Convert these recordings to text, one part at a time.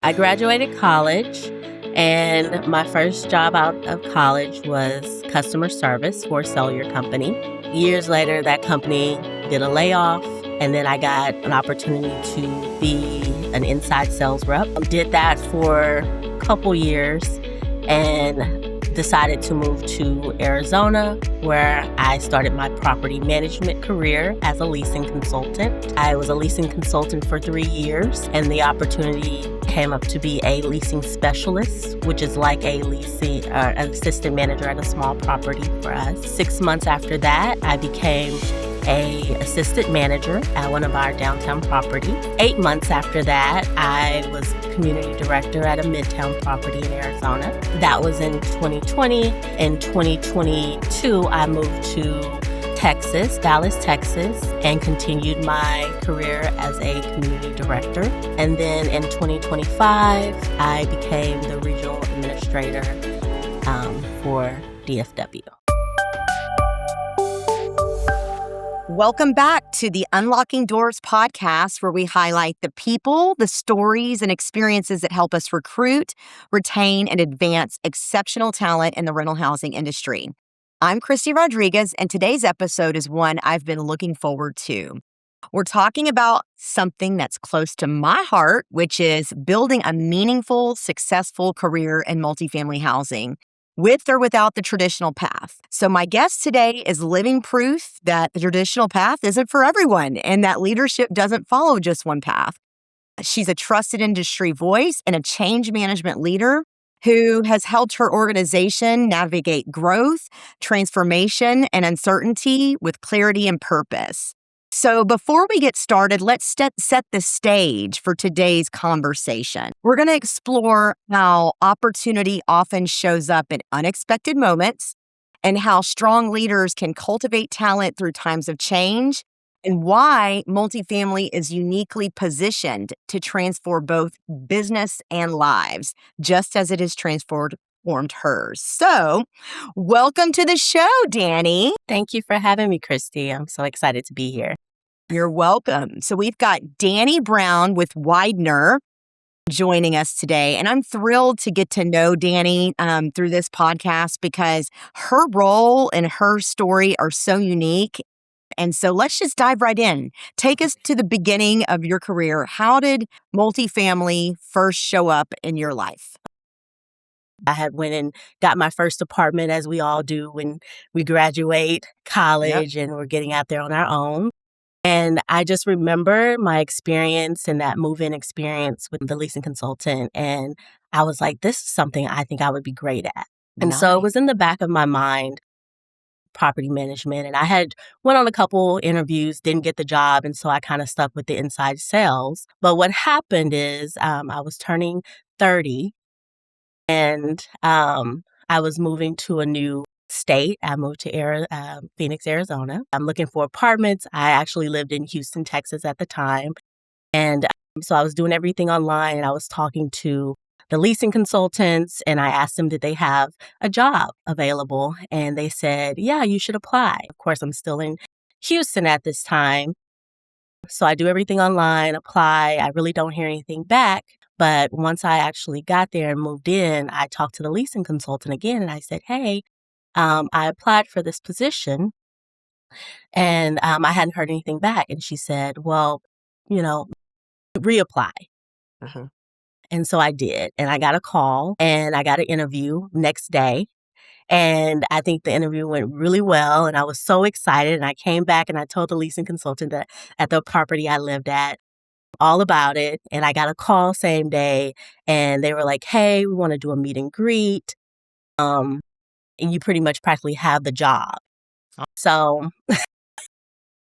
I graduated college, and my first job out of college was customer service for a cellular company. Years later, that company did a layoff, and then I got an opportunity to be an inside sales rep. Did that for a couple years and decided to move to Arizona, where I started my property management career as a leasing consultant. I was a leasing consultant for 3 years, and the opportunity came up to be a leasing specialist, which is like a leasing an assistant manager at a small property for us. 6 months after that, I became a assistant manager at one of our downtown properties. 8 months after that, I was community director at a midtown property in Arizona. That was in 2020. In 2022, I moved to Texas, Dallas, Texas, and continued my career as a community director. And then in 2025, I became the regional administrator for DFW. Welcome back to the Unlocking Doors podcast, where we highlight the people, the stories, and experiences that help us recruit, retain, and advance exceptional talent in the rental housing industry. I'm Christy Rodriguez, and today's episode is one I've been looking forward to. We're talking about something that's close to my heart, which is building a meaningful, successful career in multifamily housing, with or without the traditional path. So my guest today is living proof that the traditional path isn't for everyone and that leadership doesn't follow just one path. She's a trusted industry voice and a change management leader who has helped her organization navigate growth, transformation, and uncertainty with clarity and purpose. So before we get started, let's set the stage for today's conversation. We're going to explore how opportunity often shows up in unexpected moments and how strong leaders can cultivate talent through times of change, and why multifamily is uniquely positioned to transform both business and lives, just as it has transformed hers. So welcome to the show, Dani. Thank you for having me, Christy. I'm so excited to be here. You're welcome. So we've got Dani Brown with Widener joining us today. And I'm thrilled to get to know Dani through this podcast because her role and her story are so unique. And so let's just dive right in. Take us to the beginning of your career. How did multifamily first show up in your life? I had went and got my first apartment, as we all do when we graduate college. Yep. And we're getting out there on our own. And I just remember my experience and that move-in experience with the leasing consultant. And I was like, this is something I think I would be great at. And so it was in the back of my mind, property management. And I had went on a couple interviews, didn't get the job. And so I kind of stuck with the inside sales. But what happened is I was turning 30 and I was moving to a new state. I moved to Phoenix, Arizona. I'm looking for apartments. I actually lived in Houston, Texas at the time. And so I was doing everything online, and I was talking to the leasing consultants, and I asked them, did they have a job available? And they said, yeah, you should apply. Of course, I'm still in Houston at this time. So I do everything online, apply. I really don't hear anything back. But once I actually got there and moved in, I talked to the leasing consultant again, and I said, hey, I applied for this position and I hadn't heard anything back. And she said, well, reapply. Uh-huh. And so I did. And I got a call and I got an interview next day. And I think the interview went really well. And I was so excited. And I came back and I told the leasing consultant that at the property I lived at all about it. And I got a call same day. And they were like, hey, we want to do a meet and greet. And you pretty much practically have the job. So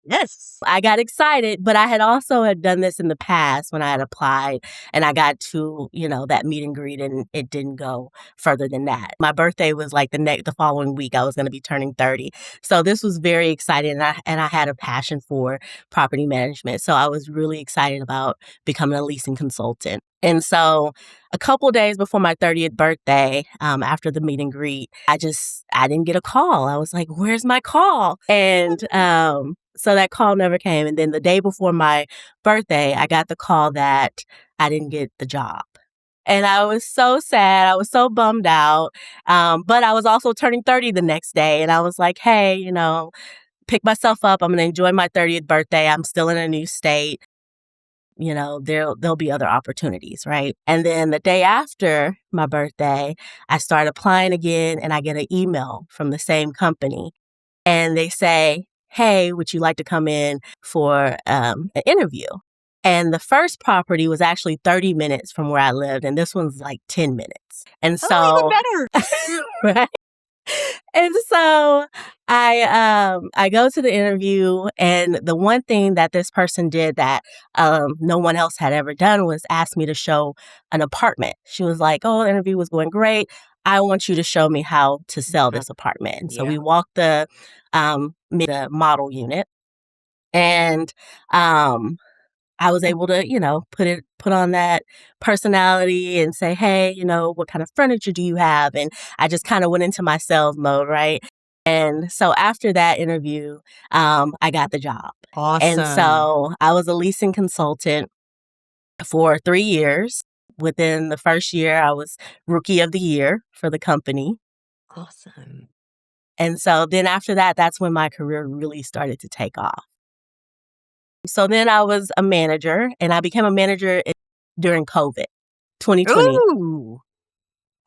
yes, I got excited, but I had also done this in the past when I had applied and I got to, that meet and greet and it didn't go further than that. My birthday was like the following week. I was going to be turning 30. So this was very exciting and I had a passion for property management. So I was really excited about becoming a leasing consultant. And so a couple days before my 30th birthday, after the meet and greet, I didn't get a call. I was like, where's my call? And so that call never came. And then the day before my birthday, I got the call that I didn't get the job. And I was so sad. I was so bummed out. But I was also turning 30 the next day. And I was like, hey, pick myself up. I'm going to enjoy my 30th birthday. I'm still in a new state. There'll be other opportunities, right? And then the day after my birthday, I start applying again and I get an email from the same company. And they say, hey, would you like to come in for an interview? And the first property was actually 30 minutes from where I lived, and this one's like 10 minutes. And Oh, so, even better. right? And so I go to the interview, and the one thing that this person did that no one else had ever done was ask me to show an apartment. She was like, "Oh, the interview was going great. I want you to show me how to sell this apartment." And so Yeah. we walked the model unit, and I was able to, put on that personality and say, hey, what kind of furniture do you have? And I just kind of went into my sales mode, right? And so after that interview, I got the job. And Awesome. so I was a leasing consultant for 3 years. Within the first year, I was rookie of the year for the company. Awesome. And so then after that, that's when my career really started to take off. So then I was a manager, and I became a manager during COVID, 2020. Ooh,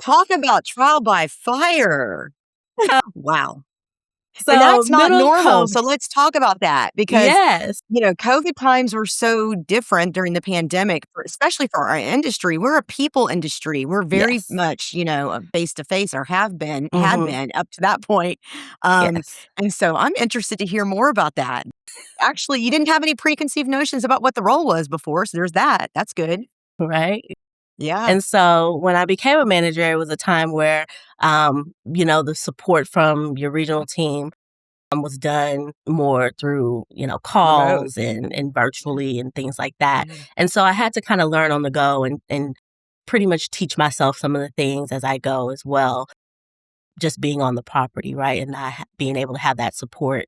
talk about trial by fire. Wow. And So that's not middle of normal. COVID. So let's talk about that because, Yes, COVID times were so different during the pandemic, especially for our industry. We're a people industry. We're very yes, much, face to face or had mhm, been up to that point. Um, yes, and so I'm interested to hear more about that. Actually, you didn't have any preconceived notions about what the role was before. So there's that. That's good. right? Yeah. And so when I became a manager, it was a time where, the support from your regional team was done more through, Remote. calls and Yeah. virtually and things like that. Yeah. And so I had to kind of learn on the go and pretty much teach myself some of the things as I go as well, just being on the property, right? And not being able to have that support,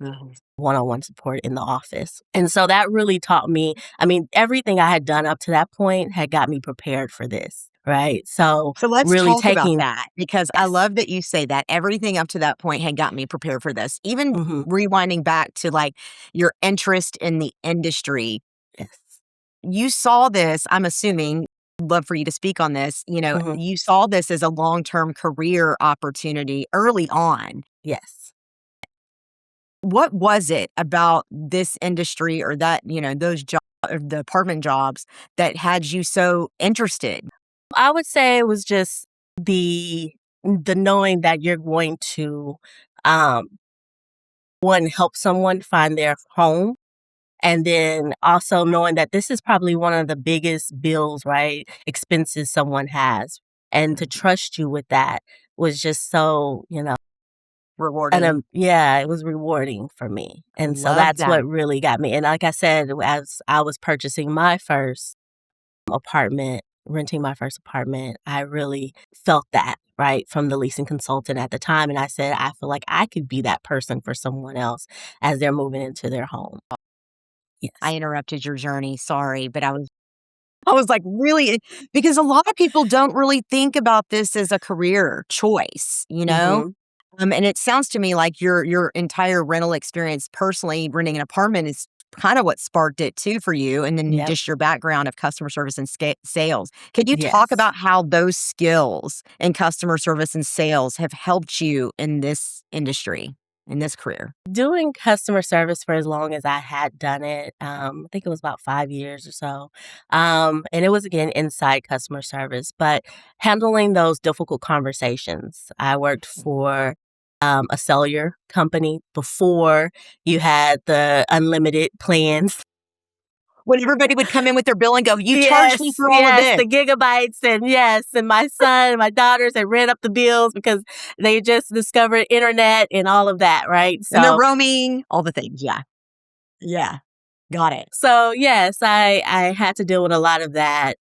Mhm. one-on-one support in the office. And so that really taught me, everything I had done up to that point had got me prepared for this, right? So So let's really talk about taking, that because I yes. love that you say that everything up to that point had got me prepared for this. Even Hmm. rewinding back to like your interest in the industry, Yes. you saw this, I'm assuming, love for you to speak on this, Hmm. you saw this as a long-term career opportunity early on. Yes. What was it about this industry or that, those jobs, the apartment jobs that had you so interested? I would say it was just the knowing that you're going to, um, one, help someone find their home. And then also knowing that this is probably one of the biggest bills, right? Expenses someone has. And to trust you with that was just so, Rewarding. yeah, it was rewarding for me. I And so love that's that. what really got me. And like I said, as I was purchasing my first apartment, renting my first apartment, I really felt that, right, from the leasing consultant at the time. And I said, I feel like I could be that person for someone else as they're moving into their home. I Yes. interrupted your journey, sorry, but I was like, really? Because a lot of people don't really think about this as a career choice, you know? Mm-hmm. And it sounds to me like your entire rental experience personally renting an apartment is kind of what sparked it too for you, and then Yep. just your background of customer service and sales. Can you talk Yes. about how those skills in customer service and sales have helped you in this industry, in this career? Doing customer service for as long as I had done it, I think it was about 5 years or so. And it was again inside customer service, but handling those difficult conversations. I worked for a cellular company before you had the unlimited plans. When everybody would come in with their bill and go, "You charged me Yes, for all of yes, this." the gigabytes, and yes, and my son and my daughters had ran up the bills because they just discovered internet and all of that, right? And they're So roaming, all the things, yeah. Yeah, got it. So, yes, I had to deal with a lot of that,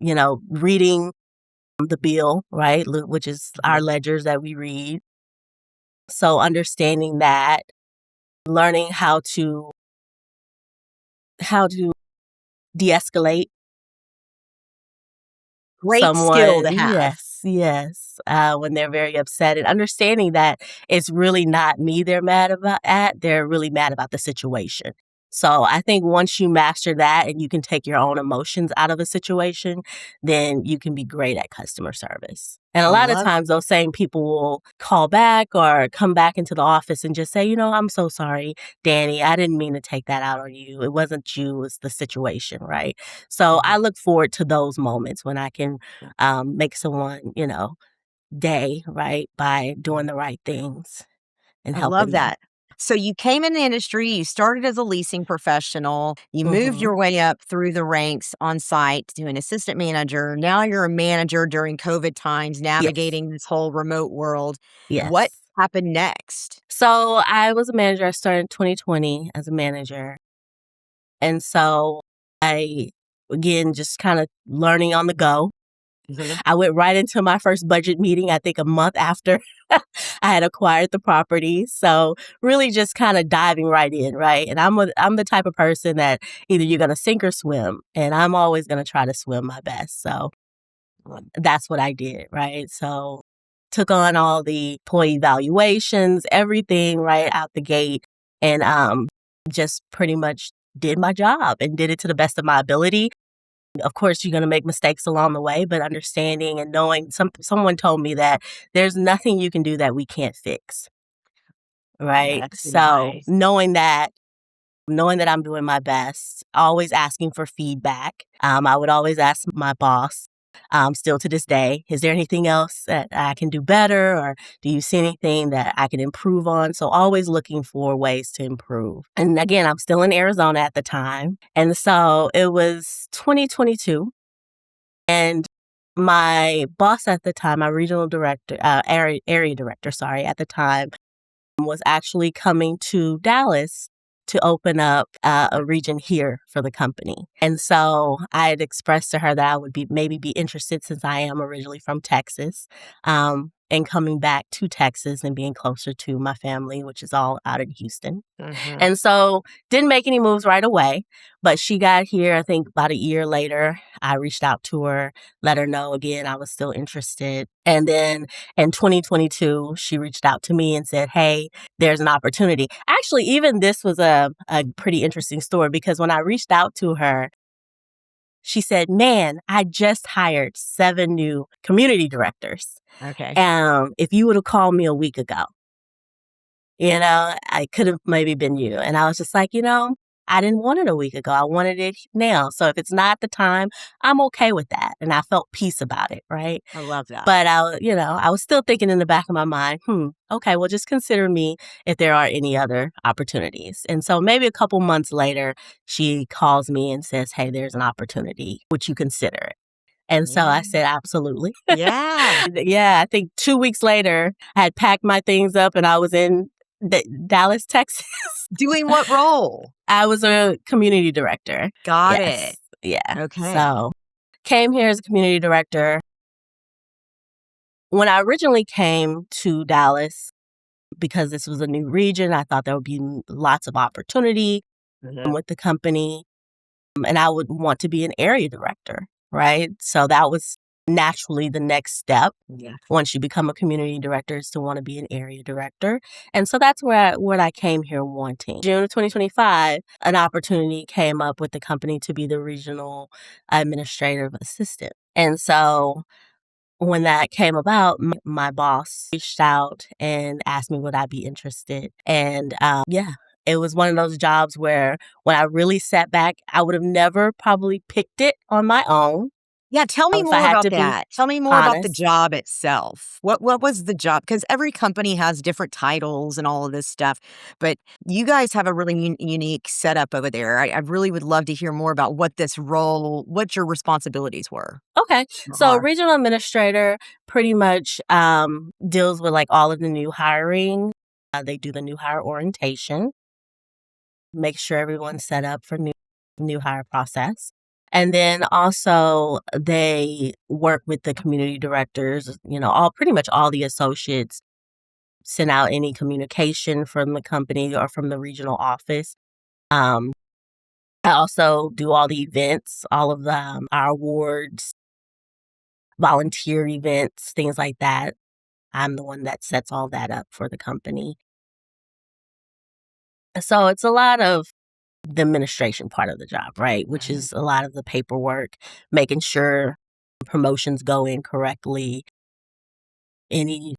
reading the bill, right, which is our Mhm. ledgers that we read. So, understanding that, learning how to de-escalate, Great skill to someone have. when they're very upset and understanding that it's really not me they're mad about they're really mad about the situation. So I think once you master that and you can take your own emotions out of a situation, then you can be great at customer service. And a I lot of love times those same people will call back or come back into the office and just say, I'm so sorry, Dani, I didn't mean to take that out on you. It wasn't you, it was the situation, right? So I Mhm. look forward to those moments when I can make someone, day, right, by doing the right things and I love helping them. that. So you came in the industry, you started as a leasing professional, you moved Hmm. your way up through the ranks on site to an assistant manager. Now you're a manager during COVID times, Yes, navigating this whole remote world. What yes. happened next? So I was a manager. I started in 2020 as a manager. And so I, again, just kind of learning on the go. Mhm. I went right into my first budget meeting, I think a month after I had acquired the property. So really just kind of diving right in, right? And I'm the type of person that either you're going to sink or swim, and I'm always going to try to swim my best. So that's what I did, right? So took on all the employee evaluations, everything right out the gate, and just pretty much did my job and did it to the best of my ability. Of course, you're going to make mistakes along the way, but understanding and knowing someone told me that there's nothing you can do that we can't fix, right? That's good So advice. knowing that I'm doing my best, always asking for feedback. I would always ask my boss, still to this day, is there anything else that I can do better? Or do you see anything that I can improve on? So always looking for ways to improve. And again, I'm still in Arizona at the time. And so it was 2022. And my boss at the time, my regional director, area director, sorry, at the time, was actually coming to Dallas to open up a region here for the company. And so I had expressed to her that I would be interested since I am originally from Texas, and coming back to Texas and being closer to my family, which is all out in Houston. Mhm. And so didn't make any moves right away, but she got here, I think about a year later. I reached out to her, let her know again I was still interested. And then in 2022, she reached out to me and said, hey, there's an opportunity. Actually, even this was a pretty interesting story because when I reached out to her, she said, man, I just hired 7 new community directors. Okay. If you would have called me a week ago, I could have maybe been you. And I was just like, I didn't want it a week ago. I wanted it now. So if it's not the time, I'm okay with that. And I felt peace about it, right? I love that. But I was still thinking in the back of my mind, okay, well, just consider me if there are any other opportunities. And so maybe a couple months later, she calls me and says, hey, there's an opportunity. Would you consider it? And so Yeah. I said, absolutely. Yeah. Yeah, I think 2 weeks later, I had packed my things up and I was in Dallas, Texas. Doing what role? I was a community director. Got it. Yes. Yeah. Okay. So came here as a community director. When I originally came to Dallas, because this was a new region, I thought there would be lots of opportunity Mhm. with the company, and I would want to be an area director, right? So that was naturally the next step. Yeah. Once you become a community director is to want to be an area director. And so that's what I came here wanting. June of 2025, an opportunity came up with the company to be the regional administrative assistant. And so when that came about, my boss reached out and asked me would I be interested. And yeah, it was one of those jobs where when I really sat back, I would have never probably picked it on my own. Yeah, tell me If I more had about to be that. Tell me more about the honest. job itself. What was the job? Because every company has different titles and all of this stuff, but you guys have a really unique setup over there. I really would love to hear more about what your responsibilities were Okay. or So are. regional administrator pretty much deals with like all of the new hiring. They do the new hire orientation, make sure everyone's set up for new hire process. And then also they work with the community directors, all pretty much all the associates, send out any communication from the company or from the regional office. Um, I also do all the events, all of our awards, volunteer events, things like that. I'm the one that sets all that up for the company. So it's a lot of the administration part of the job, right? Which Right. is a lot of the paperwork, making sure promotions go in correctly, any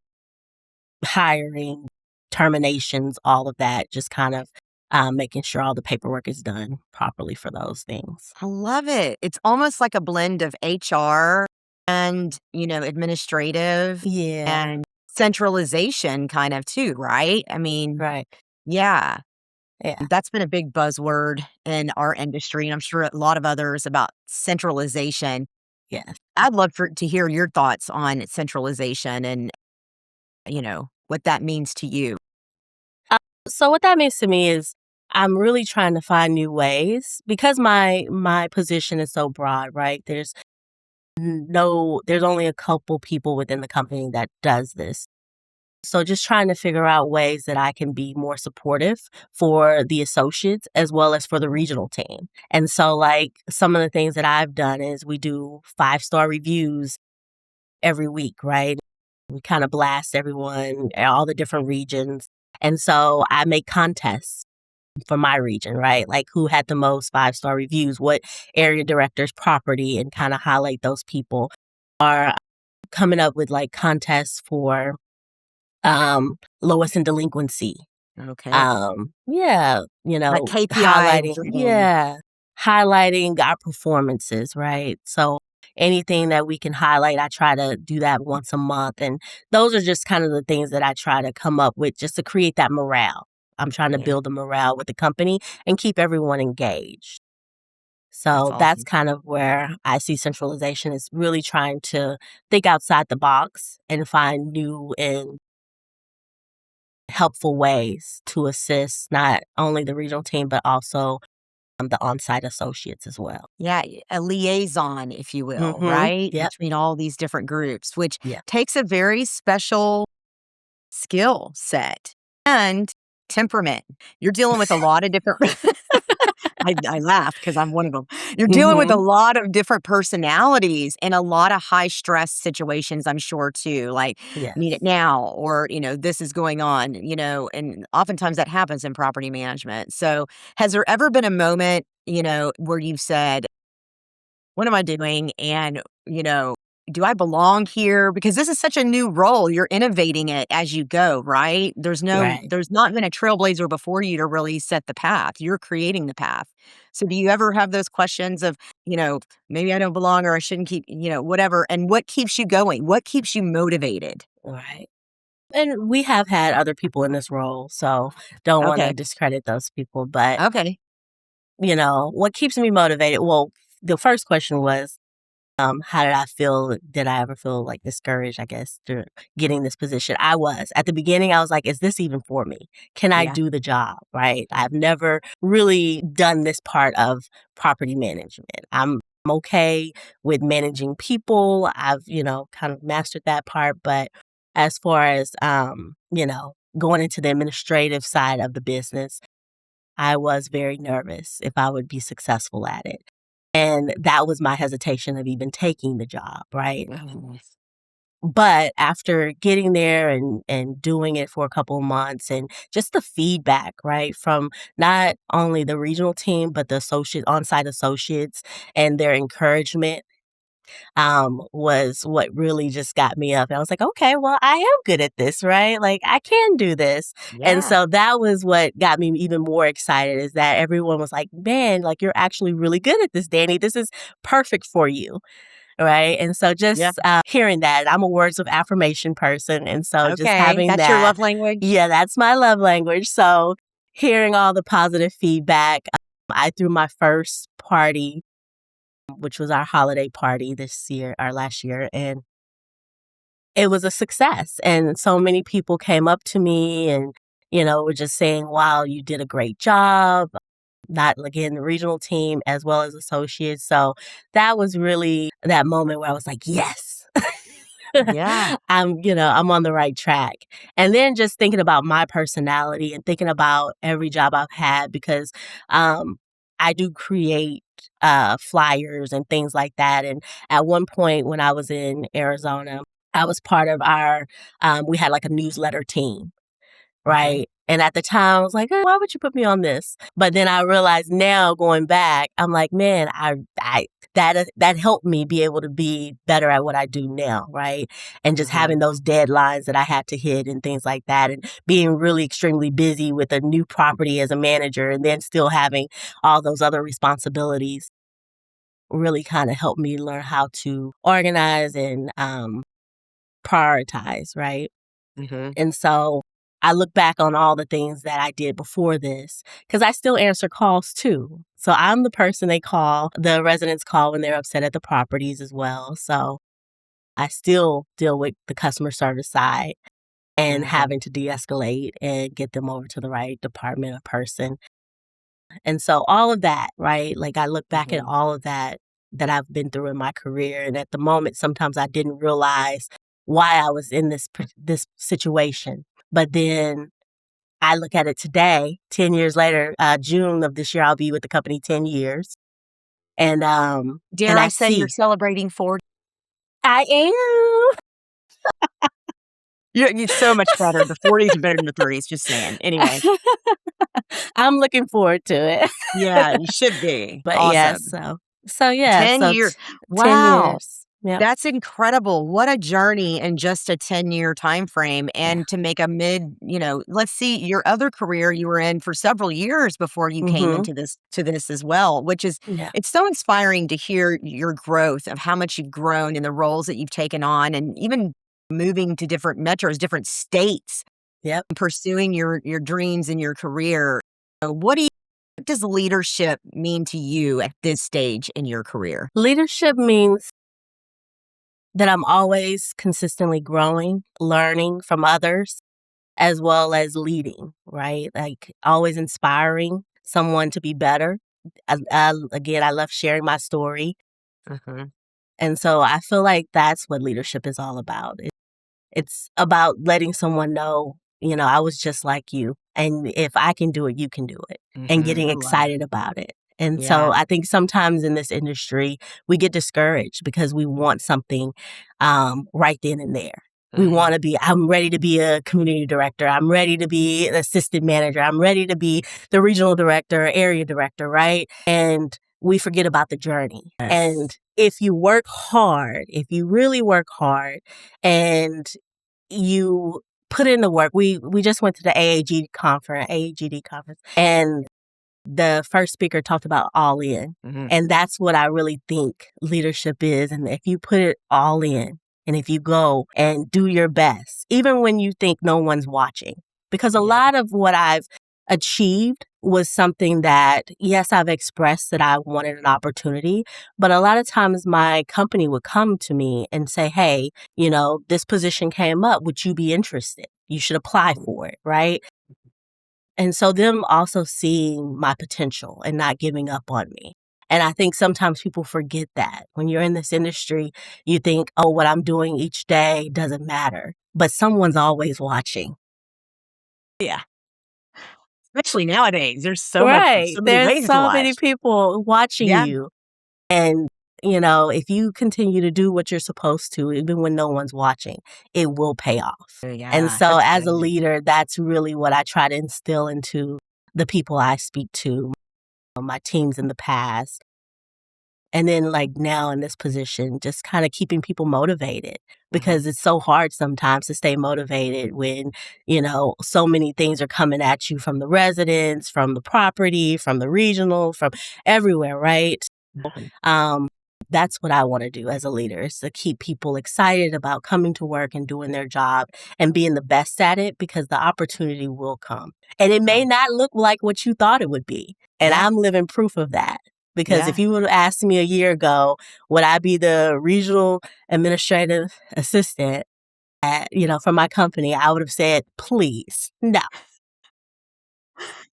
hiring, terminations, all of that, just kind of making sure all the paperwork is done properly for those things. I love it. It's almost like a blend of HR and, administrative Yeah, and centralization kind of too, right? I mean, right. yeah, Yeah, that's been a big buzzword in our industry, and I'm sure a lot of others about centralization. yes. I'd love to hear your thoughts on centralization and, what that means to you. So what that means to me is I'm really trying to find new ways because my position is so broad, right? There's only a couple people within the company that does this. So just trying to figure out ways that I can be more supportive for the associates as well as for the regional team. And so like some of the things that I've done is we do 5-star reviews every week, right? We kind of blast everyone, all the different regions. And so I make contests for my region, right? Like who had the most 5-star reviews, what area director's property, and kind of highlight those people. Are coming up with like contests for lowest in delinquency. Okay. Yeah, Like KPI driven. highlighting our performances, right? So anything that we can highlight, I try to do that once a month. And those are just kind of the things that I try to come up with just to create that morale. I'm trying to Yeah, build a morale with the company and keep everyone engaged. that's So that's awesome. kind of where I see centralization is really trying to think outside the box and find new and helpful ways to assist not only the regional team, but also the on-site associates as well. Yeah, a liaison, if you will, Mhm. right? Yep. Between all these different groups, which Yeah. takes a very special skill set and temperament. You're dealing with a lot of different I laugh because I'm one of them. You're dealing with a Mhm. lot of different personalities and a lot of high stress situations, I'm sure, too, like, "Need it Yes. now," or, "This is going on," and oftentimes that happens in property management. So, has there ever been a moment, where you've said, "What am I doing?" And, "Do I belong here?" Because this is such a new role. You're innovating it as you go, right? Right. There's not been a trailblazer before you to really set the path. You're creating the path. So do you ever have those questions of, maybe I don't belong or I shouldn't keep, whatever? And what keeps you going? What keeps you motivated? Right. And we have had other people in this role, so don't wanna Okay. discredit those people, but, Okay. what keeps me motivated well, the first question was, how did I feel? Did I ever feel like discouraged, I guess, through getting this position? I was. At the beginning, I was like, is this even for me? Can I Yeah. do the job? Right. I've never really done this part of property management. I'm okay with managing people. I've, kind of mastered that part. But as far as, going into the administrative side of the business, I was very nervous if I would be successful at it. And that was my hesitation of even taking the job, right? Oh, But after getting there and doing it for a couple of months and just the feedback, right, from not only the regional team, but the on-site associates and their encouragement was what really just got me up. And I was like, okay, well, I am good at this, right? Like I can do this. And yeah. so that was what got me even more excited is that everyone was like, man, like you're actually really good at this, Dani. This is perfect for you. Right. And so Yeah. just hearing that, I'm a words of affirmation person. And so just Okay. having That's your that, love language? yeah, that's my love language. So hearing all the positive feedback, I threw my first party which was our holiday party this year or last year, and it was a success. And so many people came up to me and, were just saying, wow, you did a great job. Not again, the regional team as well as associates. So that was really that moment where I was like, yes. Yeah. I'm on the right track. And then just thinking about my personality and thinking about every job I've had because I do create flyers and things like that. And at one point when I was in Arizona, I was part of our, we had like a newsletter team. Right. And at the time, I was like, why would you put me on this? But then I realized now going back, I'm like, man, that helped me be able to be better at what I do now. Right. And just having those deadlines that I had to hit and things like that, and being really extremely busy with a new property as a manager, and then still having all those other responsibilities really kind of helped me learn how to organize and prioritize. Right. And so I look back on all the things that I did before this, because I still answer calls too. So I'm the person the residents call when they're upset at the properties as well. So I still deal with the customer service side and having to de-escalate and get them over to the right department or person. And so all of that, right? Like I look back at all of that I've been through in my career. And at the moment, sometimes I didn't realize why I was in this situation. But then I look at it today, 10 years later, June of this year, I'll be with the company 10 years. And Dare and I I say you're see celebrating 40? I am. You're so much better. The 40s are better than the 30s, just saying. Anyway. I'm looking forward to it. Yeah, you should be. But yeah, Awesome. so yeah, 10 so years. 10 Wow. years. Yep. That's incredible. What a journey in just a 10-year time frame. Yeah. And to make a let's see, your other career you were in for several years before you came into this as well, which is Yeah. it's so inspiring to hear your growth of how much you've grown in the roles that you've taken on, and even moving to different metros, different states, Yep. pursuing your dreams and your career. What does leadership mean to you at this stage in your career? Leadership means that I'm always consistently growing, learning from others, as well as leading, right? Like always inspiring someone to be better. Again, I love sharing my story. And so I feel like that's what leadership is all about. It's about letting someone know, I was just like you. And if I can do it, you can do it. And getting I love it. excited about it. And so Yeah. I think sometimes in this industry, we get discouraged because we want something right then and there. We want to I'm ready to be a community director. I'm ready to be an assistant manager. I'm ready to be the regional director, area director, right? And we forget about the journey. Yes. And if you work hard, if you really work hard and you put in the work, we just went to the AAGD conference, and the first speaker talked about all in. And that's what I really think leadership is. And if you put it all in, and if you go and do your best, even when you think no one's watching, because a lot of what I've achieved was something that, yes, I've expressed that I wanted an opportunity, but a lot of times my company would come to me and say, hey, this position came up. Would you be interested? You should apply for it, right? And so them also seeing my potential and not giving up on me. And I think sometimes people forget that. When you're in this industry, you think, oh, what I'm doing each day doesn't matter. But someone's always watching. Yeah. Especially nowadays. There's so Right. many There's ways to so many watch. people watching Yeah. you. And, if you continue to do what you're supposed to, even when no one's watching, it will pay off. Yeah, And so that's as a good. leader, that's really what I try to instill into the people I speak to, my teams in the past. And then like now in this position, just kind of keeping people motivated, because it's so hard sometimes to stay motivated when, so many things are coming at you from the residents, from the property, from the regional, from everywhere, right? That's what I want to do as a leader, is to keep people excited about coming to work and doing their job and being the best at it, because the opportunity will come. And it may not look like what you thought it would be. And I'm living proof of that. Because if you would have asked me a year ago, would I be the regional administrative assistant for my company, I would have said, please, no.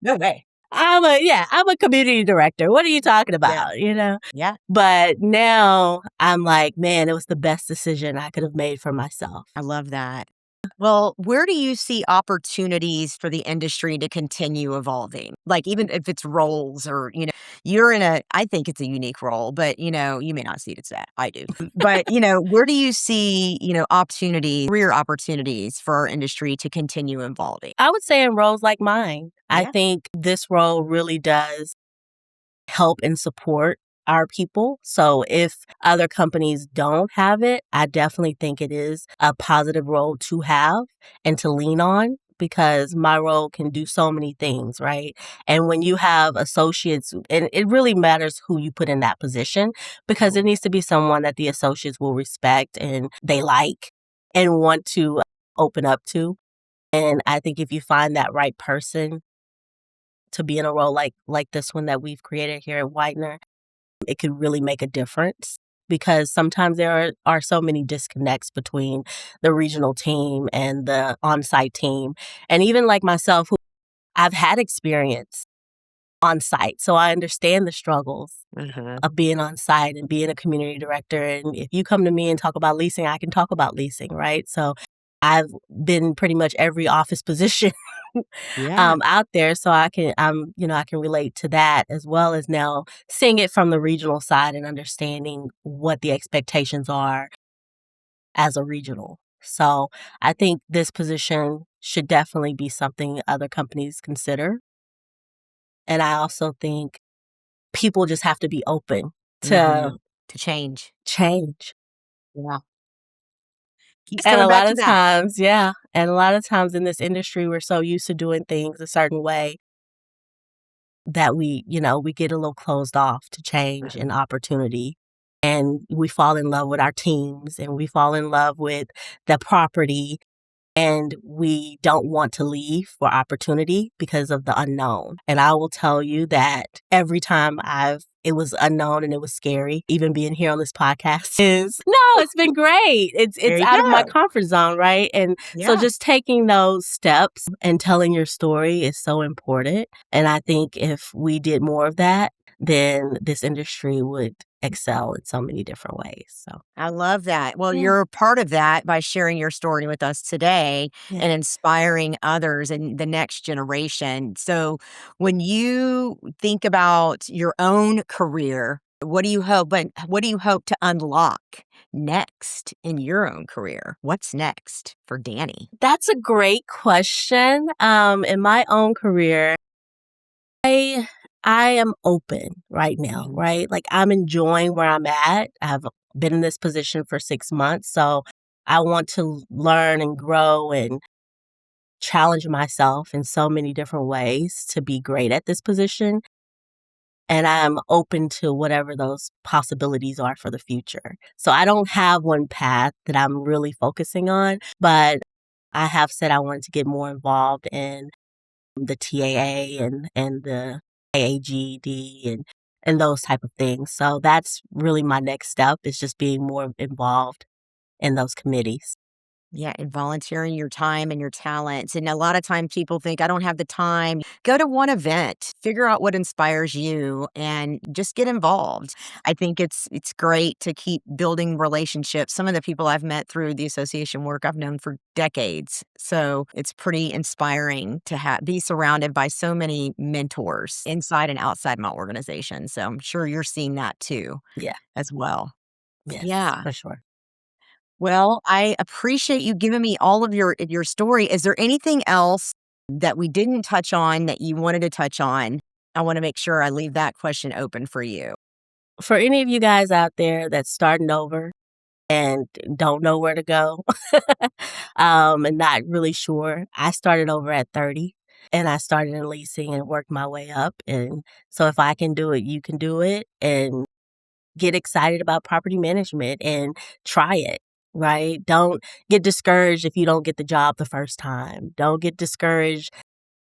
No way. I'm a community director. What are you talking about? Yeah. But now I'm like, man, it was the best decision I could have made for myself. I love that. Well, where do you see opportunities for the industry to continue evolving? Like, even if it's roles or, you're in I think it's a unique role, but, you may not see it as that. I do. But, where do you see, career opportunities for our industry to continue evolving? I would say in roles like mine, I Yeah. think this role really does help and support our people. So if other companies don't have it, I definitely think it is a positive role to have and to lean on because my role can do so many things, right? And when you have associates, and it really matters who you put in that position because it needs to be someone that the associates will respect and they like and want to open up to. And I think if you find that right person to be in a role like this one that we've created here at Whitener, it could really make a difference because sometimes there are so many disconnects between the regional team and the on-site team. And even like myself, who I've had experience on site, so I understand the struggles Hmm. of being on site and being a community director. And if you come to me and talk about leasing, I can talk about leasing, right? So I've been pretty much every office position Yeah. out there, so I can relate to that as well as now seeing it from the regional side and understanding what the expectations are as a regional. So I think this position should definitely be something other companies consider. And I also think people just have to be open Hmm. to To change. change. Yeah. Keeps And coming a back lot to of that. times, yeah, and a lot of times in this industry, we're so used to doing things a certain way that we get a little closed off to change and opportunity. And we fall in love with our teams and we fall in love with the property and we don't want to leave for opportunity because of the unknown. And I will tell you that every time it was unknown and it was scary, even being here on this podcast is no, it's been great. There It's you out of my go. comfort zone, right? And so Yeah. just taking those steps and telling your story is so important. And I think if we did more of that, then this industry would excel in so many different ways. So I love that. Well, yeah, you're a part of that by sharing your story with us today yeah. and inspiring others and the next generation. So, when you think about your own career, what do you hope to unlock next in your own career? What's next for Dani? That's a great question. In my own career, I I am open right now, Mhm. right? Like I'm enjoying where I'm at. I've been in this position for 6 months, so I want to learn and grow and challenge myself in so many different ways to be great at this position. And I'm open to whatever those possibilities are for the future. So I don't have one path that I'm really focusing on, but I have said I wanted to get more involved in the TAA and the AAGD and those type of things. So that's really my next step is just being more involved in those committees. Yeah, and volunteering your time and your talents. And a lot of times people think, I don't have the time. Go to one event, figure out what inspires you and just get involved. I think it's great to keep building relationships. Some of the people I've met through the association work I've known for decades. So it's pretty inspiring to be surrounded by so many mentors inside and outside my organization. So I'm sure you're seeing that too Yeah. as well. Yes, Yeah. for sure. Well, I appreciate you giving me all of your story. Is there anything else that we didn't touch on that you wanted to touch on? I want to make sure I leave that question open for you. For any of you guys out there that's starting over and don't know where to go, and not really sure, I started over at 30 and I started in leasing and worked my way up. And so if I can do it, you can do it. And get excited about property management and try it, right? Don't get discouraged if you don't get the job the first time. Don't get discouraged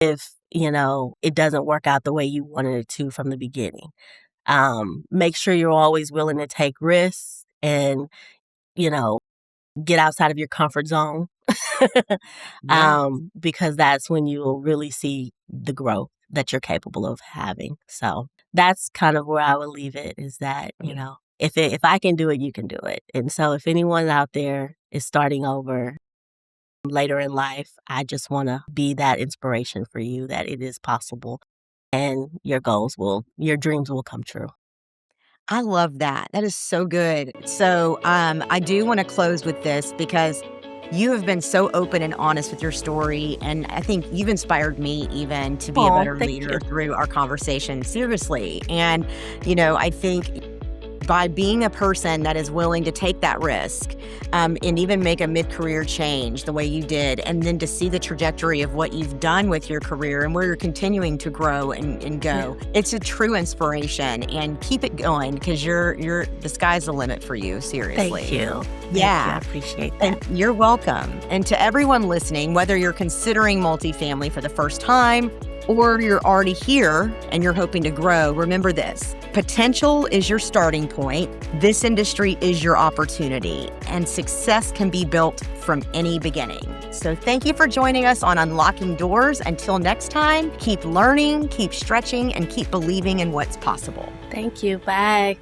if, it doesn't work out the way you wanted it to from the beginning. Make sure you're always willing to take risks and, you know, get outside of your comfort zone. Yeah. Because that's when you will really see the growth that you're capable of having. So that's kind of where I would leave it is that, if I can do it, you can do it. And so if anyone out there is starting over, later in life, I just want to be that inspiration for you that it is possible and your dreams will come true. I love that. That is so good. So, I do want to close with this because you have been so open and honest with your story. And I think you've inspired me even to be a Oh, better thank leader you. through our conversation. Seriously. And, I think by being a person that is willing to take that risk and even make a mid-career change the way you did, and then to see the trajectory of what you've done with your career and where you're continuing to grow and go, it's a true inspiration. And keep it going because the sky's the limit for you. Seriously. Thank you. Yeah. Thank you. I appreciate that. And you're welcome. And to everyone listening, whether you're considering multifamily for the first time or you're already here and you're hoping to grow, remember this: potential is your starting point. This industry is your opportunity, and success can be built from any beginning. So thank you for joining us on Unlocking Doors. Until next time, keep learning, keep stretching, and keep believing in what's possible. Thank you. Bye.